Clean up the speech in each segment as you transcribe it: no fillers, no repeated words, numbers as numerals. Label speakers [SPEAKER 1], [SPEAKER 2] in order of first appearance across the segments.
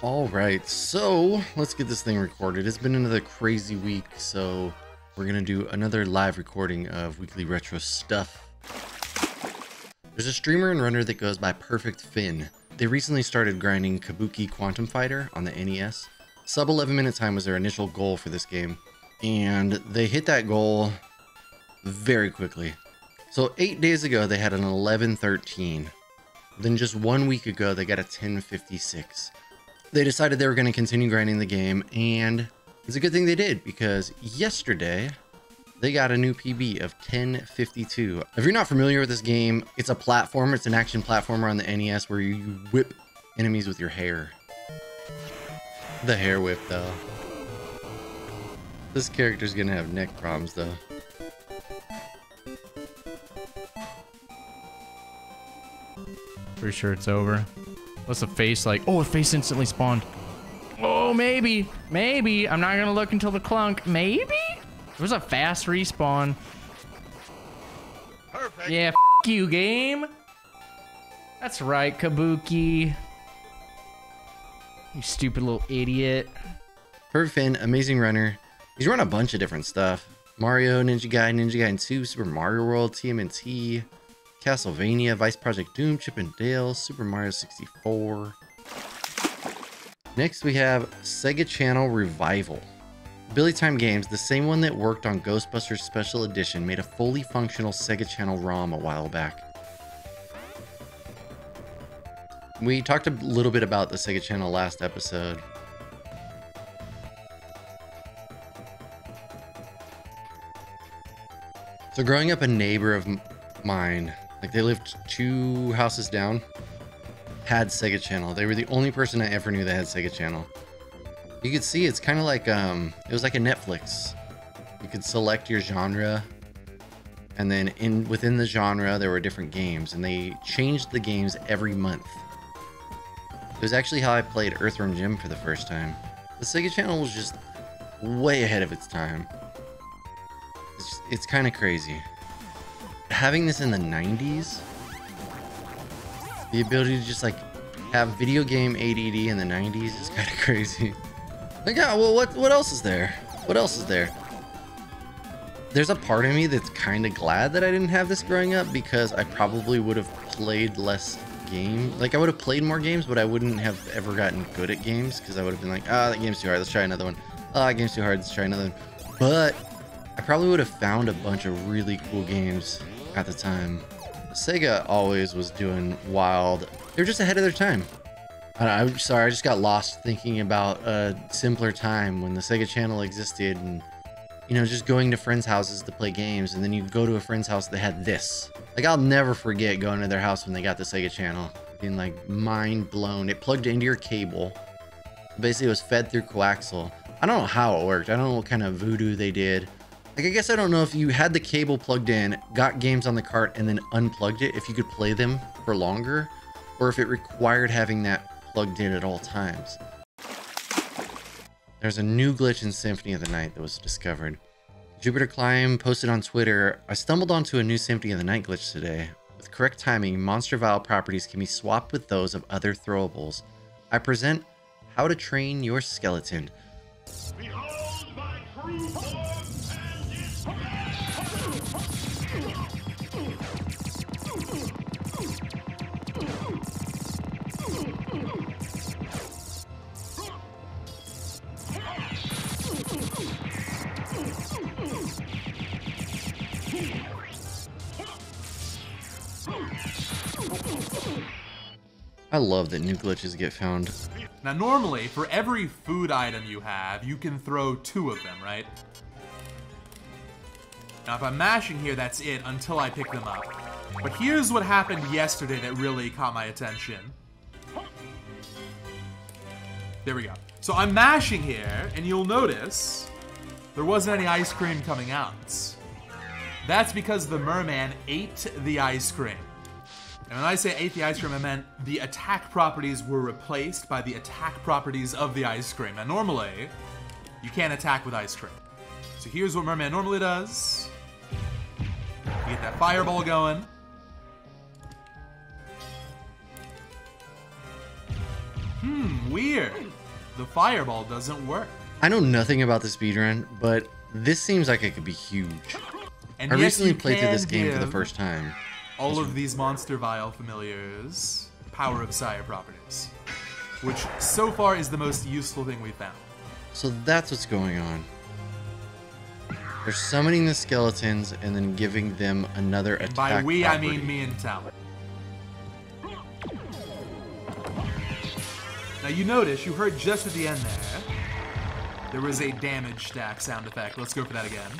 [SPEAKER 1] All right, so let's get this thing recorded. It's been another crazy week, so we're gonna do another live recording of weekly retro stuff. There's a streamer and runner that goes by Perfect Finn. They recently started grinding Kabuki Quantum Fighter on the NES. Sub 11-minute time was their initial goal for this game, and they hit that goal very quickly. So 8 days ago, they had an 11:13. Then just 1 week ago, they got a 10:56. They decided they were going to continue grinding the game, and it's a good thing they did, because yesterday they got a new PB of 10:52. If you're not familiar with this game, it's a platformer. It's an action platformer on the NES where you whip enemies with your hair. The hair whip, though. This character's going to have neck problems, though.
[SPEAKER 2] Pretty sure it's over. What's the face like? Oh, a face instantly spawned. Oh, maybe. Maybe. I'm not going to look until the clunk. Maybe? It was a fast respawn.
[SPEAKER 3] Perfect.
[SPEAKER 2] Yeah, f you, game. That's right, Kabuki. You stupid little idiot.
[SPEAKER 1] Perfect Finn, amazing runner. He's run a bunch of different stuff. Mario, Ninja Gaiden 2, Super Mario World, TMNT, Castlevania, Vice Project Doom, Chip and Dale, Super Mario 64. Next we have Sega Channel Revival. Billytime Games, the same one that worked on Ghostbusters Special Edition, made a fully functional Sega Channel ROM a while back. We talked a little bit about the Sega Channel last episode. So growing up, a neighbor of mine, like they lived 2 houses down, had Sega Channel. They were the only person I ever knew that had Sega Channel. You could see it's kind of like, it was like a Netflix. You could select your genre, and then within the genre, there were different games, and they changed the games every month. It was actually how I played Earthworm Jim for the first time. The Sega Channel was just way ahead of its time. It's kind of crazy. Having this in the 90s, the ability to just like have video game ADD in the 90s is kind of crazy. Like, yeah, well, what else is there? What else is there? There's a part of me that's kind of glad that I didn't have this growing up, because I probably would have played less games. Like, I would have played more games, but I wouldn't have ever gotten good at games, because I would have been like, ah, that game's too hard, let's try another one. Ah, that game's too hard, let's try another one. But I probably would have found a bunch of really cool games at the time. Sega always was doing wild. They were just ahead of their time. I'm sorry, I just got lost thinking about a simpler time when the Sega Channel existed, and you know, just going to friends' houses to play games, and then you go to a friend's house that had this. Like, I'll never forget going to their house when they got the Sega Channel, being like mind blown. It plugged into your cable. Basically, it was fed through coaxial. I don't know how it worked. I don't know what kind of voodoo they did. Like, I guess I don't know if you had the cable plugged in, got games on the cart, and then unplugged it, if you could play them for longer, or if it required having that plugged in at all times. There's a new glitch in Symphony of the Night that was discovered. Jupiter Climb posted on Twitter, I stumbled onto a new Symphony of the Night glitch today. With correct timing, monster vial properties can be swapped with those of other throwables. I present How to Train Your Skeleton.
[SPEAKER 3] Behold my true form and its
[SPEAKER 1] I love that new glitches get found.
[SPEAKER 4] Now normally, for every food item you have, you can throw 2 of them, right? Now if I'm mashing here, that's it until I pick them up. But here's what happened yesterday that really caught my attention. There we go. So I'm mashing here, and you'll notice there wasn't any ice cream coming out. That's because the merman ate the ice cream. And when I say ate the ice cream, I meant the attack properties were replaced by the attack properties of the ice cream. Now normally, you can't attack with ice cream. So here's what Merman normally does. You get that fireball going. Weird. The fireball doesn't work.
[SPEAKER 1] I know nothing about the speedrun, but this seems like it could be huge.
[SPEAKER 4] And
[SPEAKER 1] I
[SPEAKER 4] yes,
[SPEAKER 1] recently
[SPEAKER 4] you
[SPEAKER 1] played through this
[SPEAKER 4] can
[SPEAKER 1] game for the
[SPEAKER 4] give
[SPEAKER 1] first time.
[SPEAKER 4] all of these Monster Vial familiars Power of Sire properties, which so far is the most useful thing we've found.
[SPEAKER 1] So that's what's going on. They're summoning the skeletons and then giving them another attack.
[SPEAKER 4] By we,
[SPEAKER 1] property.
[SPEAKER 4] I mean me and Talon. Now you notice, you heard just at the end there was a damage stack sound effect. Let's go for that again.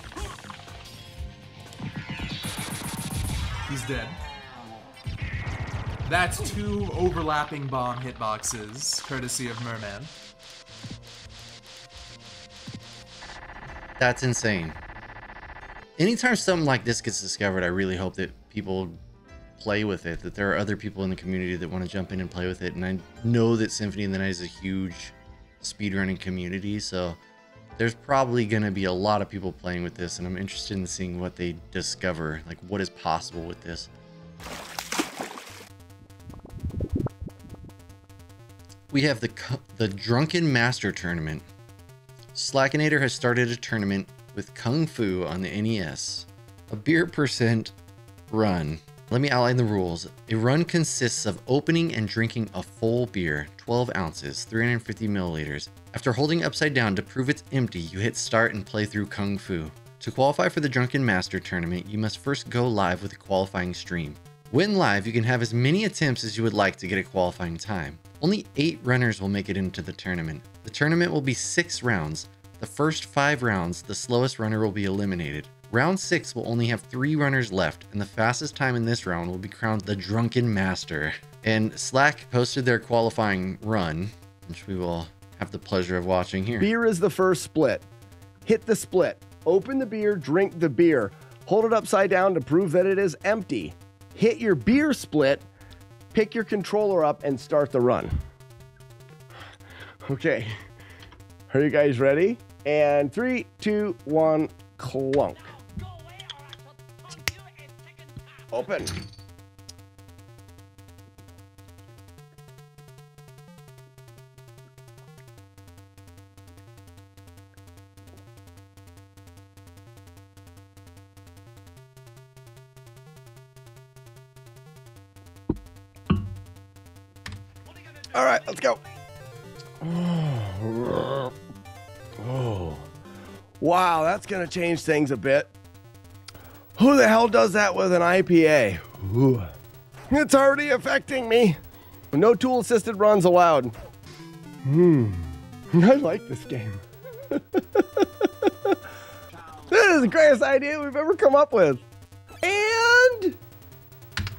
[SPEAKER 4] He's dead. That's 2 overlapping bomb hitboxes, courtesy of Merman.
[SPEAKER 1] That's insane. Anytime something like this gets discovered, I really hope that people play with it, that there are other people in the community that want to jump in and play with it. And I know that Symphony of the Night is a huge speedrunning community, so there's probably going to be a lot of people playing with this, and I'm interested in seeing what they discover, like what is possible with this. We have the Drunken Master Tournament. Slackinator has started a tournament with Kung Fu on the NES. A beer percent run. Let me outline the rules. A run consists of opening and drinking a full beer, 12 ounces, 350 milliliters. After holding upside down to prove it's empty, you hit start and play through Kung Fu. To qualify for the Drunken Master Tournament, you must first go live with a qualifying stream. When live, you can have as many attempts as you would like to get a qualifying time. Only 8 runners will make it into the tournament. The tournament will be 6 rounds. The first 5 rounds, the slowest runner will be eliminated. Round 6 will only have 3 runners left, and the fastest time in this round will be crowned the Drunken Master. And Slack posted their qualifying run, which we will have the pleasure of watching here.
[SPEAKER 5] Beer is the first split. Hit the split. Open the beer, drink the beer. Hold it upside down to prove that it is empty. Hit your beer split, pick your controller up, and start the run. Okay. Are you guys ready? And 3, 2, 1, clunk. Open. All right, let's go. Oh, wow, that's gonna change things a bit. Who the hell does that with an IPA? Ooh. It's already affecting me. No tool-assisted runs allowed. I like this game. This is the greatest idea we've ever come up with. And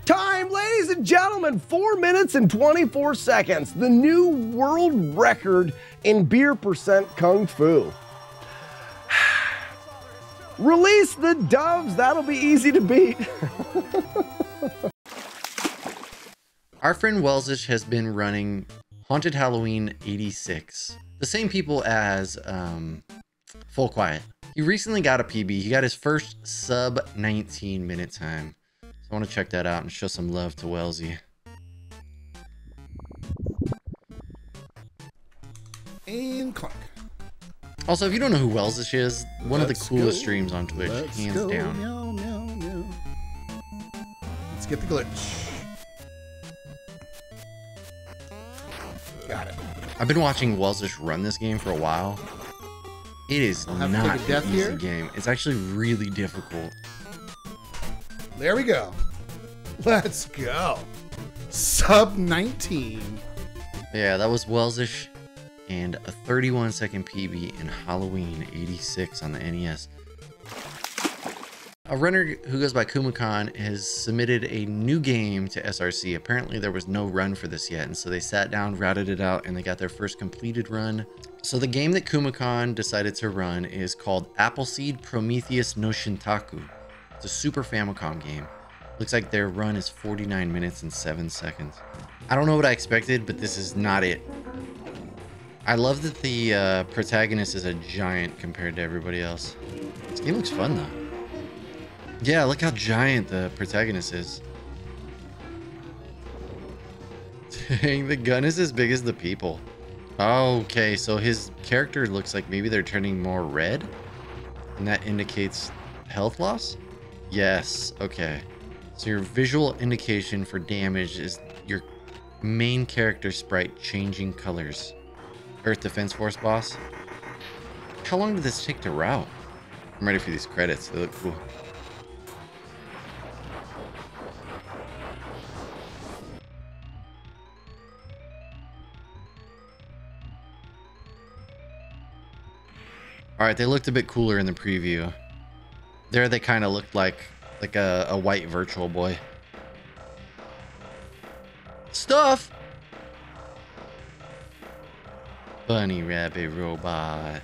[SPEAKER 5] time, ladies and gentlemen, 4 minutes and 24 seconds. The new world record in beer percent Kung Fu. Release the doves. That'll be easy to beat.
[SPEAKER 1] Our friend Wellzish has been running Haunted Halloween 86. The same people as Full Quiet. He recently got a PB. He got his first sub 19 minute time. So I want to check that out and show some love to Wellzy.
[SPEAKER 6] And clunk.
[SPEAKER 1] Also, if you don't know who Wellzish is, one of the
[SPEAKER 6] Let's
[SPEAKER 1] coolest
[SPEAKER 6] go.
[SPEAKER 1] streams on Twitch,
[SPEAKER 6] Let's
[SPEAKER 1] hands
[SPEAKER 6] go.
[SPEAKER 1] down.
[SPEAKER 6] Meow, meow, meow. Let's get the glitch. Got it.
[SPEAKER 1] I've been watching Wellzish run this game for a while. It is
[SPEAKER 6] I'll have to
[SPEAKER 1] not
[SPEAKER 6] take a death
[SPEAKER 1] an easy
[SPEAKER 6] here.
[SPEAKER 1] game. It's actually really difficult.
[SPEAKER 6] There we go. Let's go. Sub 19.
[SPEAKER 1] Yeah, that was Wellzish and a 31-second PB in Halloween 86 on the NES. A runner who goes by Kumakan has submitted a new game to SRC. Apparently there was no run for this yet, and so they sat down, routed it out, and they got their first completed run. So the game that Kumakan decided to run is called Appleseed Prometheus no Shintaku. It's a Super Famicom game. Looks like their run is 49 minutes and 7 seconds. I don't know what I expected, but this is not it. I love that the protagonist is a giant compared to everybody else. This game looks fun though. Yeah, look how giant the protagonist is. Dang, the gun is as big as the people. Okay, so his character looks like maybe they're turning more red. And that indicates health loss? Yes, okay. So your visual indication for damage is your main character sprite changing colors. Earth Defense Force boss. How long did this take to route? I'm ready for these credits. They look cool. All right, they looked a bit cooler in the preview. There they kind of looked like a white Virtual Boy. Stuff! Bunny Rabbit Robot.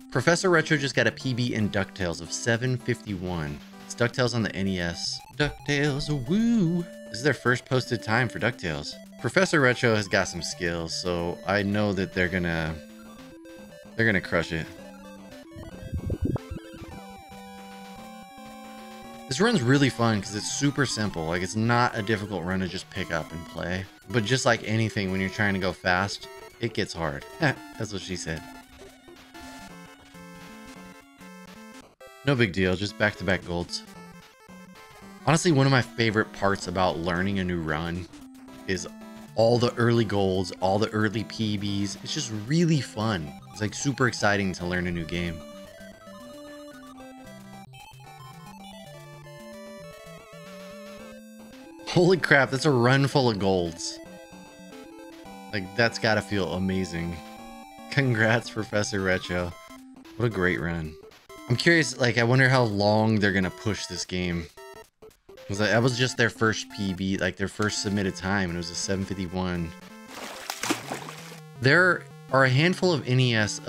[SPEAKER 1] ProfessorRetro just got a PB in DuckTales of 7:51. It's DuckTales on the NES. DuckTales, woo! This is their first posted time for DuckTales. ProfessorRetro has got some skills, so I know that they're gonna crush it. This run's really fun because it's super simple. Like, it's not a difficult run to just pick up and play. But just like anything, when you're trying to go fast, it gets hard. That's what she said. No big deal, just back-to-back golds. Honestly, one of my favorite parts about learning a new run is all the early golds, all the early PBs. It's just really fun. It's like super exciting to learn a new game. Holy crap, that's a run full of golds. Like, that's gotta feel amazing. Congrats, ProfessorRetro. What a great run. I'm curious, like, I wonder how long they're gonna push this game. That was just their first PB, like their first submitted time, and it was a 7:51. There are a handful of NES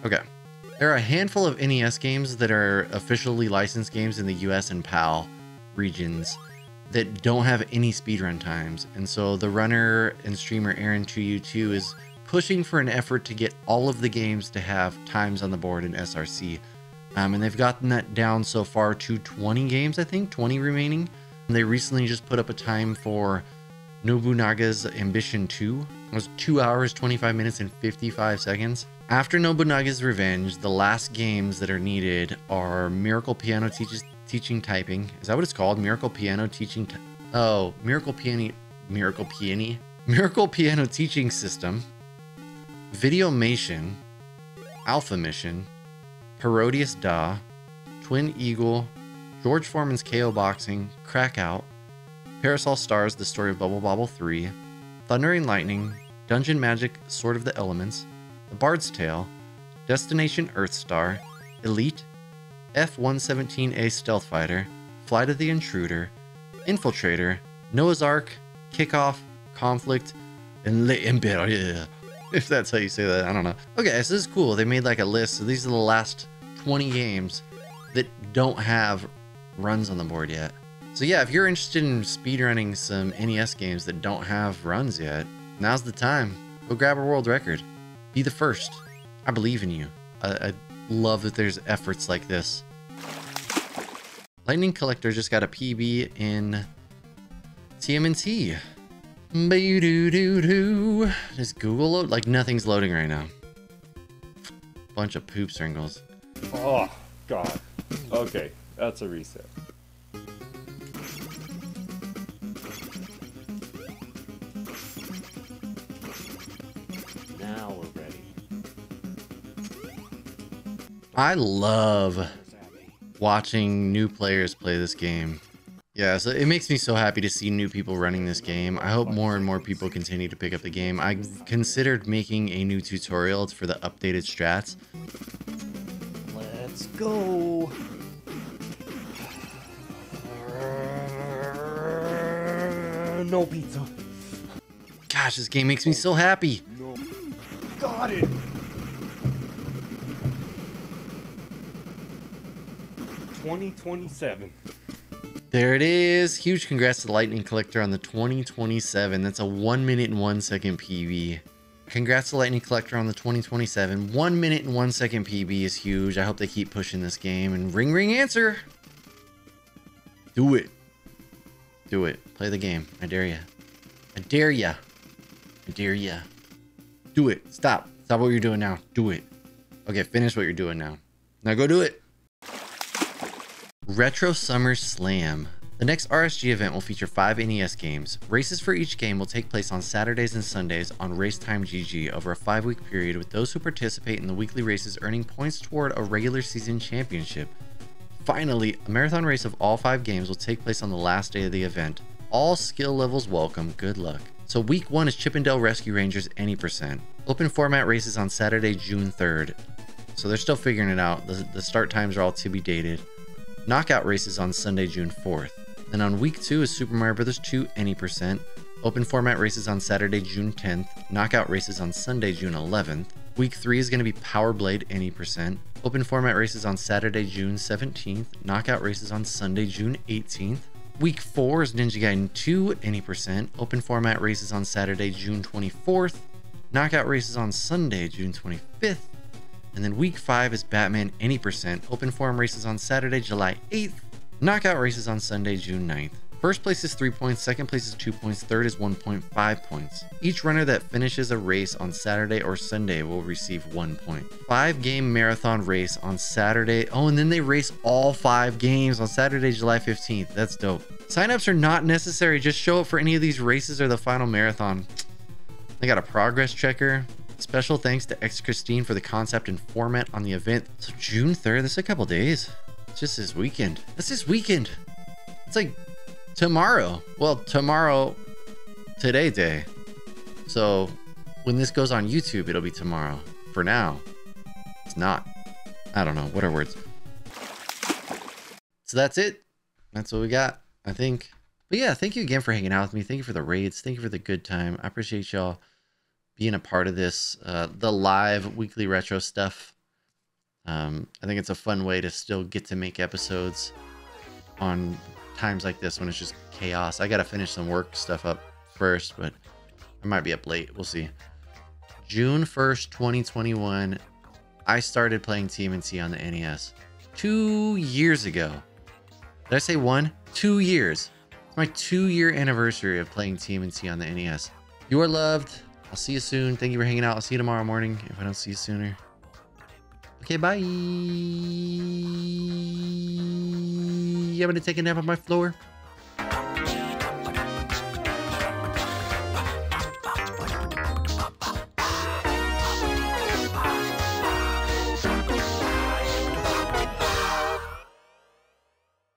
[SPEAKER 1] There are a handful of NES games that are officially licensed games in the US and PAL regions that don't have any speedrun times. And so the runner and streamer Aaron2U2 is pushing for an effort to get all of the games to have times on the board in SRC. And they've gotten that down so far to 20 games, I think, 20 remaining. And they recently just put up a time for Nobunaga's Ambition 2. It was 2 hours, 25 minutes, and 55 seconds. After Nobunaga's Revenge, the last games that are needed are Miracle Piano Teaching Typing. Is that what it's called? Miracle Piano Teaching... Miracle Piano Teaching System. Videomation. Alpha Mission. Herodias Da, Twin Eagle, George Foreman's KO Boxing, Crackout, Parasol Stars, The Story of Bubble Bobble 3, Thunder and Lightning, Dungeon Magic, Sword of the Elements, The Bard's Tale, Destination Earthstar, Elite, F-117A Stealth Fighter, Flight of the Intruder, Infiltrator, Noah's Ark, Kickoff, Conflict, and Le Imperio. If that's how you say that, I don't know. Okay, so this is cool. They made like a list. So these are the last 20 games that don't have runs on the board yet. So yeah, if you're interested in speedrunning some NES games that don't have runs yet, now's the time. Go grab a world record. Be the first. I believe in you. I love that there's efforts like this. Lightningcollector just got a PB in TMNT. Does Google load? Like, nothing's loading right now. Bunch of poop singles.
[SPEAKER 7] Oh, God. Okay, that's a reset. Now we're ready.
[SPEAKER 1] I love watching new players play this game. Yeah, so it makes me so happy to see new people running this game. I hope more and more people continue to pick up the game. I've considered making a new tutorial for the updated strats.
[SPEAKER 7] Let's go. No pizza.
[SPEAKER 1] Gosh, this game makes me so happy.
[SPEAKER 7] No. Got it. $20.27.
[SPEAKER 1] There it is. Huge congrats to Lightningcollector on the 2027. That's a 1 minute and 1 second PB. Congrats to Lightningcollector on the 2027. 1 minute and 1 second PB is huge. I hope they keep pushing this game. And ring answer. Do it. Do it. Play the game. I dare ya. I dare ya. I dare ya. Do it. Stop. Stop what you're doing now. Do it. Okay, finish what you're doing now. Now go do it. Retro Summer Slam. The next RSG event will feature 5 NES games. Races for each game will take place on Saturdays and Sundays on Racetime GG over a 5-week period, with those who participate in the weekly races earning points toward a regular season championship. Finally, a marathon race of all 5 games will take place on the last day of the event. All skill levels welcome. Good luck. So week 1 is Chippendale Rescue Rangers any percent. Open format races on Saturday, June 3rd. So they're still figuring it out. The start times are all to be dated. Knockout races on Sunday, June 4th. Then on week 2 is Super Mario Bros. 2 any percent. Open format races on Saturday, June 10th. Knockout races on Sunday, June 11th. Week 3 is going to be Power Blade any percent. Open format races on Saturday, June 17th. Knockout races on Sunday, June 18th. Week 4 is Ninja Gaiden 2 any percent. Open format races on Saturday, June 24th. Knockout races on Sunday, June 25th. And then week 5 is Batman any percent. Open forum races on Saturday, July 8th. Knockout races on Sunday, June 9th. First place is 3 points, second place is 2 points, third is 1.5 points. Each runner that finishes a race on Saturday or Sunday will receive 1 point. 5-game marathon race on Saturday. Oh, and then they race all 5 games on Saturday, July 15th. That's dope. Signups are not necessary. Just show up for any of these races or the final marathon. They got a progress checker. Special thanks to X Christine for the concept and format on the event. So June 3rd, this is a couple days. It's just this weekend. That's this weekend. It's like tomorrow. Well, tomorrow, today day. So when this goes on YouTube, it'll be tomorrow. For now, it's not. I don't know. What are words? So that's it. That's what we got, I think. But yeah, thank you again for hanging out with me. Thank you for the raids. Thank you for the good time. I appreciate y'all being a part of this, the live weekly retro stuff. I think it's a fun way to still get to make episodes on times like this when it's just chaos. I got to finish some work stuff up first, but I might be up late. We'll see. June 1st, 2021, I started playing TMNT on the NES 2 years ago. Did I say 1? 2 years. It's my 2-year anniversary of playing TMNT on the NES. You are loved. I'll see you soon. Thank you for hanging out. I'll see you tomorrow morning if I don't see you sooner. Okay, bye. I'm going to take a nap on my floor.